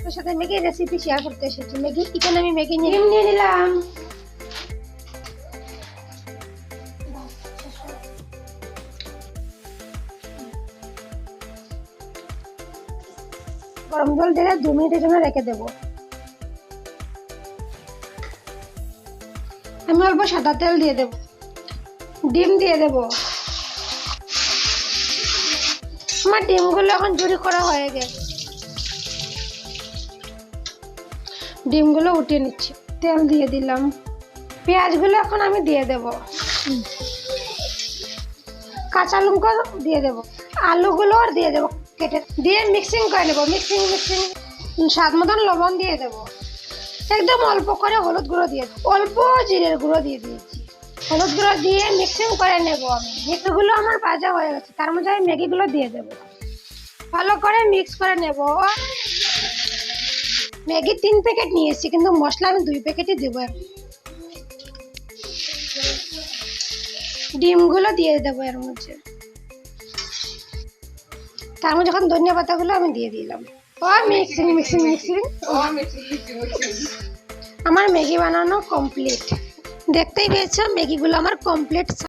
তোর সাথে Maggi recipe share করতে এসেছি। ম্যাগি চিকেন আমি ম্যাগি নিয়ে নিলাম। গরম জল দিয়ে 2 মিনিটের জন্য রেখে দেবো। আমি অল্প সাদা তেল দিয়ে দেবো, ডিম দিয়ে দেবো। আমার ডিমগুলো এখন ঝুরি করা হয়ে গেছে, ডিমগুলো উঠিয়ে নিচ্ছি। তেল দিয়ে দিলাম, পেঁয়াজগুলো এখন আমি দিয়ে দেব, কাঁচা লঙ্কা দিয়ে দেব, আলুগুলো দিয়ে দেবো কেটে, দিয়ে মিক্সিং করে নেবো। মিক্সিং স্বাদ মতন লবণ দিয়ে দেবো, একদম অল্প করে হলুদ গুঁড়ো দিয়ে দেবো, অল্প জিরের গুঁড়ো দিয়ে দিয়েছি। হলুদ গুঁড়ো দিয়ে মিক্সিং করে নেবো আমি। ম্যাগিগুলো আমার ভাজা হয়ে গেছে, তার মধ্যে আমি ম্যাগিগুলো দিয়ে দেবো, ভালো করে মিক্স করে নেবো। ম্যাগি 3 প্যাকেট নিয়েছি, কিন্তু মশলা আমি 2 প্যাকেটই দেবো। ডিমগুলো দিয়ে দেবো এর মধ্যে, তার মধ্যে যখন ধনিয়া পাতাগুলো আমি দিয়ে দিলাম। মিক্সিং আমার ম্যাগি বানানো কমপ্লিট। দেখতেই পেয়েছো ম্যাগিগুলো আমার কমপ্লিট।